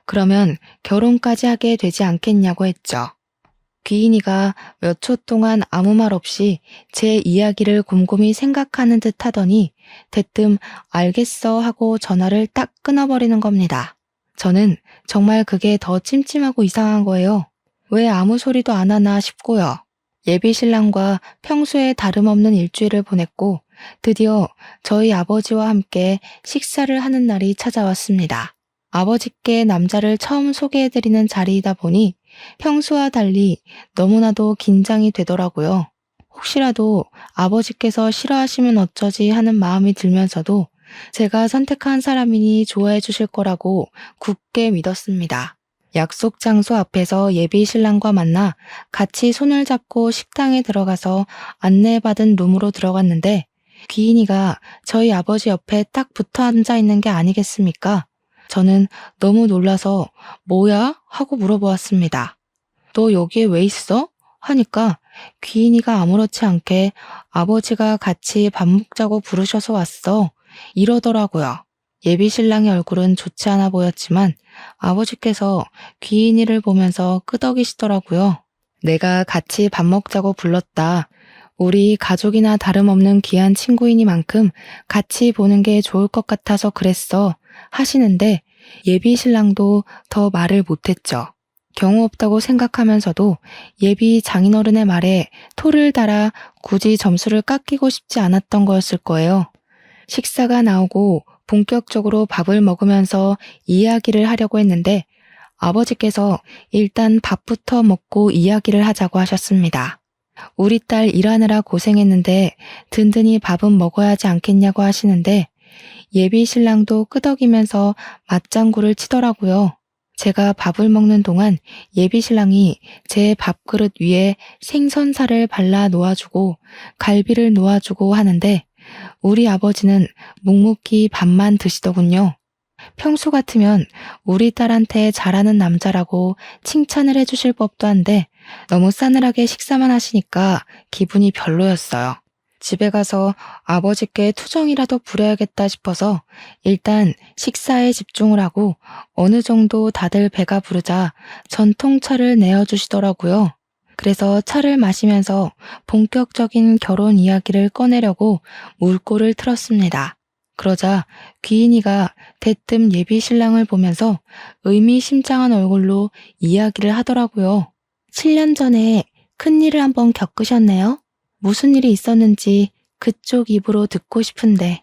그러면 결혼까지 하게 되지 않겠냐고 했죠. 귀인이가 몇 초 동안 아무 말 없이 제 이야기를 곰곰이 생각하는 듯 하더니 대뜸 알겠어 하고 전화를 딱 끊어버리는 겁니다. 저는 정말 그게 더 찜찜하고 이상한 거예요. 왜 아무 소리도 안 하나 싶고요. 예비 신랑과 평소에 다름없는 일주일을 보냈고 드디어 저희 아버지와 함께 식사를 하는 날이 찾아왔습니다. 아버지께 남자를 처음 소개해드리는 자리이다 보니 평소와 달리 너무나도 긴장이 되더라고요. 혹시라도 아버지께서 싫어하시면 어쩌지 하는 마음이 들면서도 제가 선택한 사람이니 좋아해 주실 거라고 굳게 믿었습니다. 약속 장소 앞에서 예비 신랑과 만나 같이 손을 잡고 식당에 들어가서 안내받은 룸으로 들어갔는데 귀인이가 저희 아버지 옆에 딱 붙어 앉아 있는 게 아니겠습니까? 저는 너무 놀라서 뭐야? 하고 물어보았습니다. 너 여기에 왜 있어? 하니까 귀인이가 아무렇지 않게 아버지가 같이 밥 먹자고 부르셔서 왔어. 이러더라고요. 예비 신랑의 얼굴은 좋지 않아 보였지만 아버지께서 귀인이를 보면서 끄덕이시더라고요. 내가 같이 밥 먹자고 불렀다. 우리 가족이나 다름없는 귀한 친구이니만큼 같이 보는 게 좋을 것 같아서 그랬어. 하시는데 예비 신랑도 더 말을 못했죠. 경우 없다고 생각하면서도 예비 장인어른의 말에 토를 달아 굳이 점수를 깎이고 싶지 않았던 거였을 거예요. 식사가 나오고 본격적으로 밥을 먹으면서 이야기를 하려고 했는데 아버지께서 일단 밥부터 먹고 이야기를 하자고 하셨습니다. 우리 딸 일하느라 고생했는데 든든히 밥은 먹어야 하지 않겠냐고 하시는데 예비 신랑도 끄덕이면서 맞장구를 치더라고요. 제가 밥을 먹는 동안 예비신랑이 제 밥그릇 위에 생선살을 발라 놓아주고 갈비를 놓아주고 하는데 우리 아버지는 묵묵히 밥만 드시더군요. 평소 같으면 우리 딸한테 잘하는 남자라고 칭찬을 해주실 법도 한데 너무 싸늘하게 식사만 하시니까 기분이 별로였어요. 집에 가서 아버지께 투정이라도 부려야겠다 싶어서 일단 식사에 집중을 하고 어느 정도 다들 배가 부르자 전통차를 내어주시더라고요. 그래서 차를 마시면서 본격적인 결혼 이야기를 꺼내려고 물꼬를 틀었습니다. 그러자 귀인이가 대뜸 예비 신랑을 보면서 의미심장한 얼굴로 이야기를 하더라고요. 7년 전에 큰일을 한번 겪으셨네요. 무슨 일이 있었는지 그쪽 입으로 듣고 싶은데.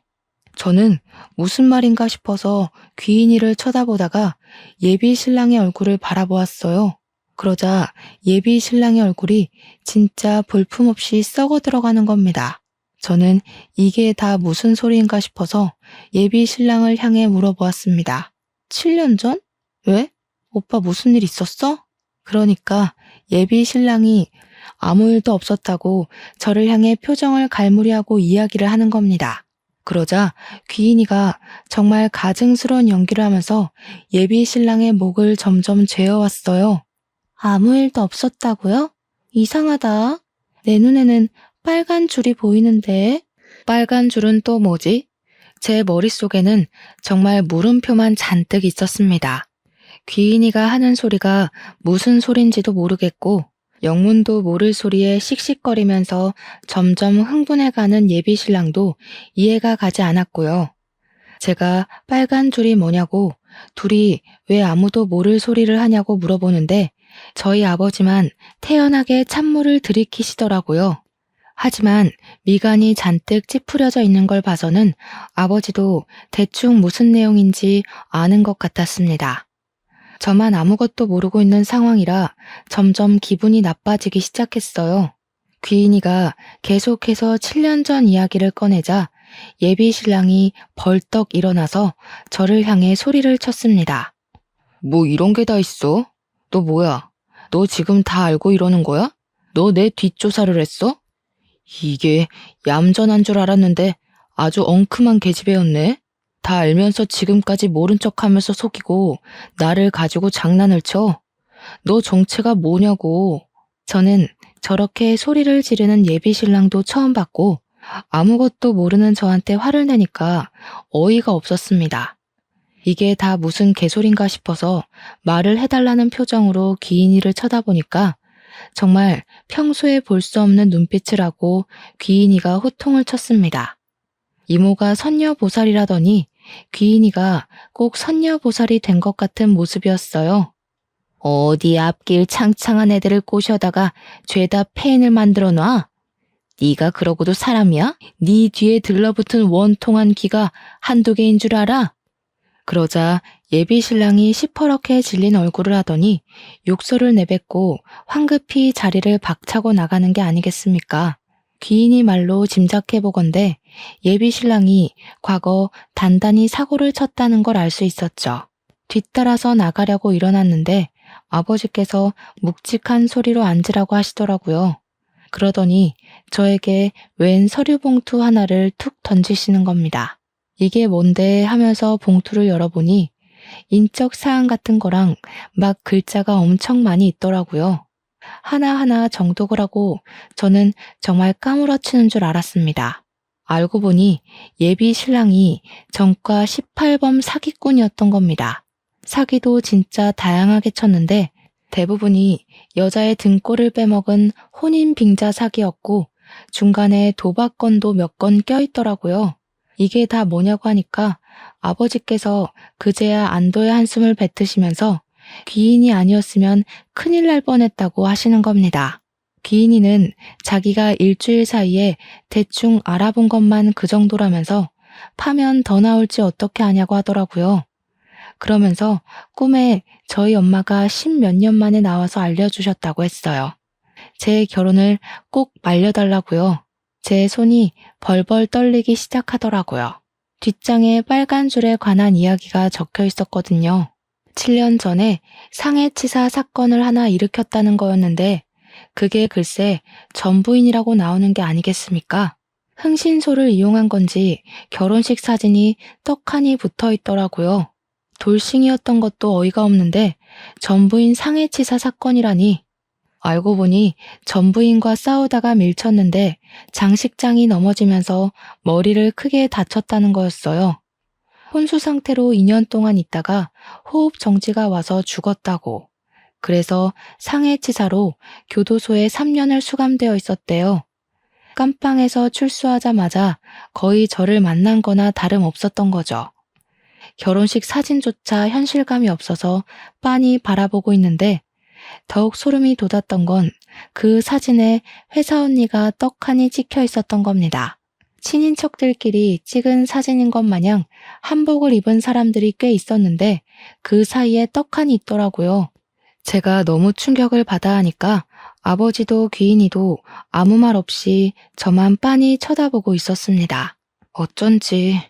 저는 무슨 말인가 싶어서 귀인이를 쳐다보다가 예비 신랑의 얼굴을 바라보았어요. 그러자 예비 신랑의 얼굴이 진짜 볼품없이 썩어 들어가는 겁니다. 저는 이게 다 무슨 소리인가 싶어서 예비 신랑을 향해 물어보았습니다. 7년 전? 왜? 오빠 무슨 일 있었어? 그러니까 예비 신랑이 아무 일도 없었다고 저를 향해 표정을 갈무리하고 이야기를 하는 겁니다. 그러자 귀인이가 정말 가증스러운 연기를 하면서 예비 신랑의 목을 점점 죄어왔어요. 아무 일도 없었다고요? 이상하다. 내 눈에는 빨간 줄이 보이는데. 빨간 줄은 또 뭐지? 제 머릿속에는 정말 물음표만 잔뜩 있었습니다. 귀인이가 하는 소리가 무슨 소린지도 모르겠고 영문도 모를 소리에 씩씩거리면서 점점 흥분해가는 예비 신랑도 이해가 가지 않았고요. 제가 빨간 줄이 뭐냐고 둘이 왜 아무도 모를 소리를 하냐고 물어보는데 저희 아버지만 태연하게 찬물을 들이키시더라고요. 하지만 미간이 잔뜩 찌푸려져 있는 걸 봐서는 아버지도 대충 무슨 내용인지 아는 것 같았습니다. 저만 아무것도 모르고 있는 상황이라 점점 기분이 나빠지기 시작했어요. 귀인이가 계속해서 7년 전 이야기를 꺼내자 예비 신랑이 벌떡 일어나서 저를 향해 소리를 쳤습니다. 뭐 이런 게 다 있어? 너 뭐야? 너 지금 다 알고 이러는 거야? 너 내 뒷조사를 했어? 이게 얌전한 줄 알았는데 아주 엉큼한 계집애였네. 다 알면서 지금까지 모른 척하면서 속이고 나를 가지고 장난을 쳐. 너 정체가 뭐냐고. 저는 저렇게 소리를 지르는 예비 신랑도 처음 봤고 아무것도 모르는 저한테 화를 내니까 어이가 없었습니다. 이게 다 무슨 개소린가 싶어서 말을 해달라는 표정으로 귀인이를 쳐다보니까 정말 평소에 볼 수 없는 눈빛을 하고 귀인이가 호통을 쳤습니다. 이모가 선녀보살이라더니 귀인이가 꼭 선녀보살이 된 것 같은 모습이었어요. 어디 앞길 창창한 애들을 꼬셔다가 죄다 폐인을 만들어 놔? 네가 그러고도 사람이야? 네 뒤에 들러붙은 원통한 귀가 한두 개인 줄 알아? 그러자 예비 신랑이 시퍼렇게 질린 얼굴을 하더니 욕설을 내뱉고 황급히 자리를 박차고 나가는 게 아니겠습니까? 귀인이 말로 짐작해보건대 예비 신랑이 과거 단단히 사고를 쳤다는 걸 알 수 있었죠. 뒤따라서 나가려고 일어났는데 아버지께서 묵직한 소리로 앉으라고 하시더라고요. 그러더니 저에게 웬 서류 봉투 하나를 툭 던지시는 겁니다. 이게 뭔데 하면서 봉투를 열어보니 인적 사항 같은 거랑 막 글자가 엄청 많이 있더라고요. 하나하나 정독을 하고 저는 정말 까무러치는 줄 알았습니다. 알고 보니 예비 신랑이 전과 18범 사기꾼이었던 겁니다. 사기도 진짜 다양하게 쳤는데 대부분이 여자의 등골을 빼먹은 혼인빙자 사기였고 중간에 도박건도 몇 건 껴있더라고요. 이게 다 뭐냐고 하니까 아버지께서 그제야 안도의 한숨을 뱉으시면서 귀인이 아니었으면 큰일 날 뻔했다고 하시는 겁니다. 귀인이는 자기가 일주일 사이에 대충 알아본 것만 그 정도라면서 파면 더 나올지 어떻게 아냐고 하더라고요. 그러면서 꿈에 저희 엄마가 10몇 년 만에 나와서 알려주셨다고 했어요. 제 결혼을 꼭 말려달라고요. 제 손이 벌벌 떨리기 시작하더라고요. 뒷장에 빨간 줄에 관한 이야기가 적혀 있었거든요. 7년 전에 상해치사 사건을 하나 일으켰다는 거였는데 그게 글쎄 전부인이라고 나오는 게 아니겠습니까? 흥신소를 이용한 건지 결혼식 사진이 떡하니 붙어 있더라고요. 돌싱이었던 것도 어이가 없는데 전부인 상해치사 사건이라니. 알고 보니 전부인과 싸우다가 밀쳤는데 장식장이 넘어지면서 머리를 크게 다쳤다는 거였어요. 혼수 상태로 2년 동안 있다가 호흡 정지가 와서 죽었다고. 그래서 상해치사로 교도소에 3년을 수감되어 있었대요. 깜빵에서 출소하자마자 거의 저를 만난 거나 다름없었던 거죠. 결혼식 사진조차 현실감이 없어서 빤히 바라보고 있는데 더욱 소름이 돋았던 건 그 사진에 회사 언니가 떡하니 찍혀 있었던 겁니다. 친인척들끼리 찍은 사진인 것 마냥 한복을 입은 사람들이 꽤 있었는데 그 사이에 떡하니 있더라고요. 제가 너무 충격을 받아 하니까 아버지도 귀인이도 아무 말 없이 저만 빤히 쳐다보고 있었습니다. 어쩐지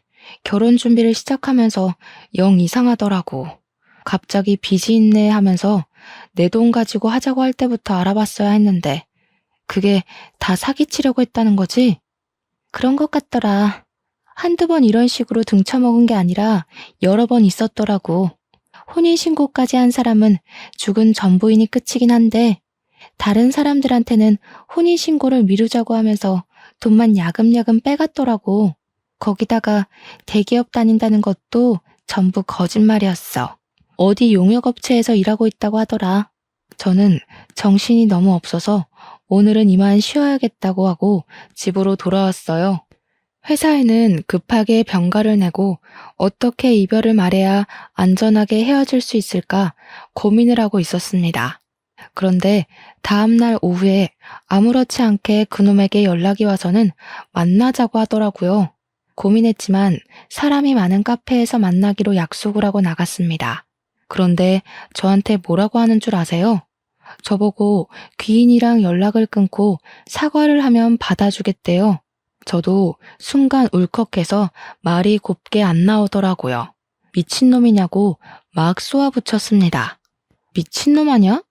결혼 준비를 시작하면서 영 이상하더라고. 갑자기 빚이 있네 하면서 내 돈 가지고 하자고 할 때부터 알아봤어야 했는데 그게 다 사기치려고 했다는 거지? 그런 것 같더라. 한두 번 이런 식으로 등쳐먹은 게 아니라 여러 번 있었더라고. 혼인신고까지 한 사람은 죽은 전부인이 끝이긴 한데 다른 사람들한테는 혼인신고를 미루자고 하면서 돈만 야금야금 빼갔더라고. 거기다가 대기업 다닌다는 것도 전부 거짓말이었어. 어디 용역업체에서 일하고 있다고 하더라. 저는 정신이 너무 없어서 오늘은 이만 쉬어야겠다고 하고 집으로 돌아왔어요. 회사에는 급하게 병가를 내고 어떻게 이별을 말해야 안전하게 헤어질 수 있을까 고민을 하고 있었습니다. 그런데 다음날 오후에 아무렇지 않게 그놈에게 연락이 와서는 만나자고 하더라고요. 고민했지만 사람이 많은 카페에서 만나기로 약속을 하고 나갔습니다. 그런데 저한테 뭐라고 하는 줄 아세요? 저보고 귀인이랑 연락을 끊고 사과를 하면 받아주겠대요. 저도 순간 울컥해서 말이 곱게 안 나오더라고요. 미친놈이냐고 막 쏘아붙였습니다. 미친놈 아냐?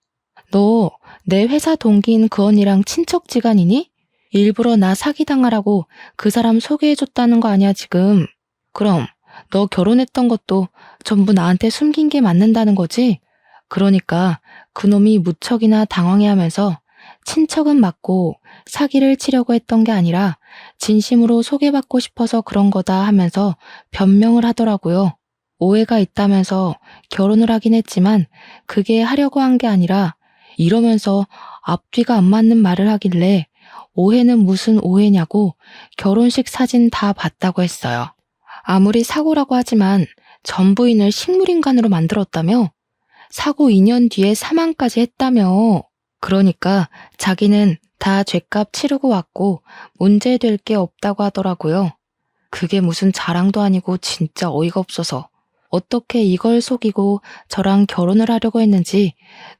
너 내 회사 동기인 그 언니랑 친척지간이니? 일부러 나 사기당하라고 그 사람 소개해줬다는 거 아니야 지금. 그럼 너 결혼했던 것도 전부 나한테 숨긴 게 맞는다는 거지? 그러니까 그놈이 무척이나 당황해하면서 친척은 맞고 사기를 치려고 했던 게 아니라 진심으로 소개받고 싶어서 그런 거다 하면서 변명을 하더라고요. 오해가 있다면서 결혼을 하긴 했지만 그게 하려고 한 게 아니라 이러면서 앞뒤가 안 맞는 말을 하길래 오해는 무슨 오해냐고 결혼식 사진 다 봤다고 했어요. 아무리 사고라고 하지만 전부인을 식물인간으로 만들었다며? 사고 2년 뒤에 사망까지 했다며. 그러니까 자기는 다 죗값 치르고 왔고 문제될 게 없다고 하더라고요. 그게 무슨 자랑도 아니고 진짜 어이가 없어서 어떻게 이걸 속이고 저랑 결혼을 하려고 했는지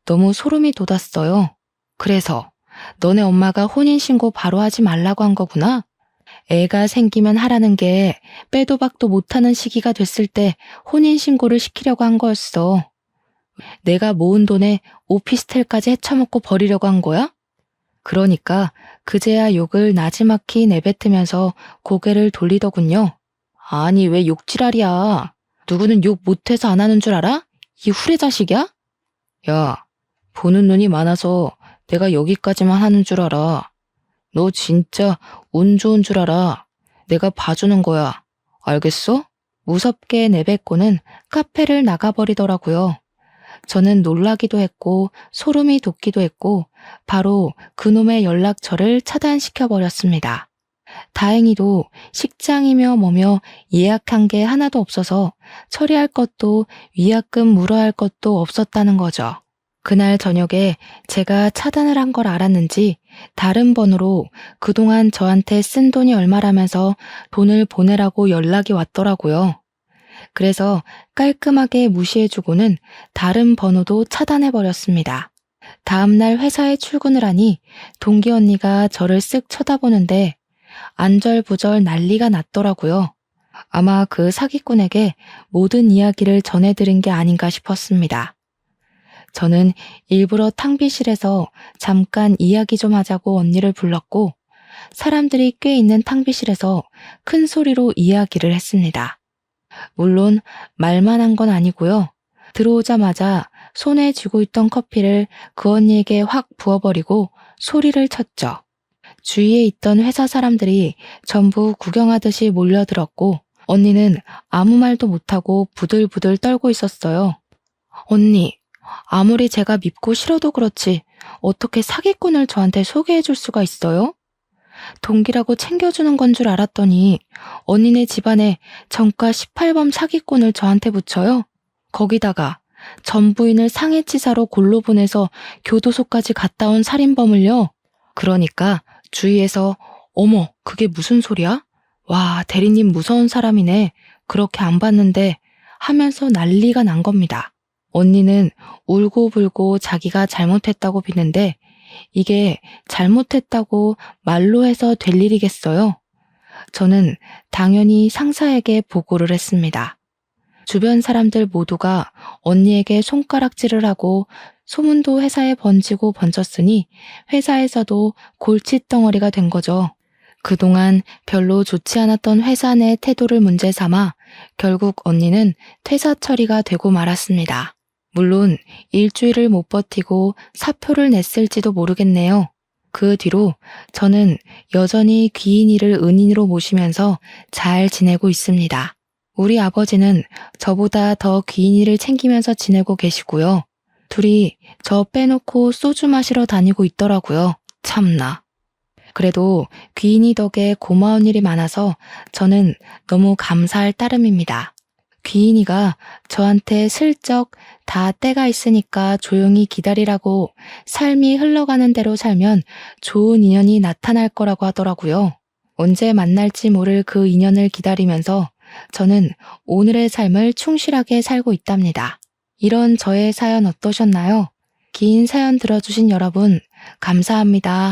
너무 소름이 돋았어요. 그래서 너네 엄마가 혼인신고 바로 하지 말라고 한 거구나? 애가 생기면 하라는 게 빼도 박도 못하는 시기가 됐을 때 혼인신고를 시키려고 한 거였어. 내가 모은 돈에 오피스텔까지 헤쳐먹고 버리려고 한 거야? 그러니까 그제야 욕을 나지막히 내뱉으면서 고개를 돌리더군요. 아니 왜 욕지랄이야. 누구는 욕 못해서 안 하는 줄 알아? 이 후레자식이야? 야, 보는 눈이 많아서 내가 여기까지만 하는 줄 알아. 너 진짜 운 좋은 줄 알아. 내가 봐주는 거야. 알겠어? 무섭게 내뱉고는 카페를 나가버리더라고요. 저는 놀라기도 했고 소름이 돋기도 했고 바로 그놈의 연락처를 차단시켜버렸습니다. 다행히도 식장이며 뭐며 예약한 게 하나도 없어서 처리할 것도 위약금 물어야 할 것도 없었다는 거죠. 그날 저녁에 제가 차단을 한 걸 알았는지 다른 번호로 그동안 저한테 쓴 돈이 얼마라면서 돈을 보내라고 연락이 왔더라고요. 그래서 깔끔하게 무시해주고는 다른 번호도 차단해버렸습니다. 다음날 회사에 출근을 하니 동기 언니가 저를 쓱 쳐다보는데 안절부절 난리가 났더라고요. 아마 그 사기꾼에게 모든 이야기를 전해드린 게 아닌가 싶었습니다. 저는 일부러 탕비실에서 잠깐 이야기 좀 하자고 언니를 불렀고 사람들이 꽤 있는 탕비실에서 큰 소리로 이야기를 했습니다. 물론 말만 한 건 아니고요. 들어오자마자 손에 쥐고 있던 커피를 그 언니에게 확 부어버리고 소리를 쳤죠. 주위에 있던 회사 사람들이 전부 구경하듯이 몰려들었고 언니는 아무 말도 못하고 부들부들 떨고 있었어요. 언니, 아무리 제가 밉고 싫어도 그렇지 어떻게 사기꾼을 저한테 소개해 줄 수가 있어요? 동기라고 챙겨주는 건 줄 알았더니 언니네 집안에 정가 18범 사기꾼을 저한테 붙여요? 거기다가 전 부인을 상해치사로 골로 보내서 교도소까지 갔다 온 살인범을요? 그러니까 주위에서 어머, 그게 무슨 소리야? 와, 대리님 무서운 사람이네. 그렇게 안 봤는데 하면서 난리가 난 겁니다. 언니는 울고불고 자기가 잘못했다고 비는데 이게 잘못했다고 말로 해서 될 일이겠어요? 저는 당연히 상사에게 보고를 했습니다. 주변 사람들 모두가 언니에게 손가락질을 하고 소문도 회사에 번지고 번졌으니 회사에서도 골칫덩어리가 된 거죠. 그동안 별로 좋지 않았던 회사 내 태도를 문제 삼아 결국 언니는 퇴사 처리가 되고 말았습니다. 물론 일주일을 못 버티고 사표를 냈을지도 모르겠네요. 그 뒤로 저는 여전히 귀인이를 은인으로 모시면서 잘 지내고 있습니다. 우리 아버지는 저보다 더 귀인이를 챙기면서 지내고 계시고요. 둘이 저 빼놓고 소주 마시러 다니고 있더라고요. 참나. 그래도 귀인이 덕에 고마운 일이 많아서 저는 너무 감사할 따름입니다. 귀인이가 저한테 슬쩍 다 때가 있으니까 조용히 기다리라고 삶이 흘러가는 대로 살면 좋은 인연이 나타날 거라고 하더라고요. 언제 만날지 모를 그 인연을 기다리면서 저는 오늘의 삶을 충실하게 살고 있답니다. 이런 저의 사연 어떠셨나요? 긴 사연 들어주신 여러분, 감사합니다.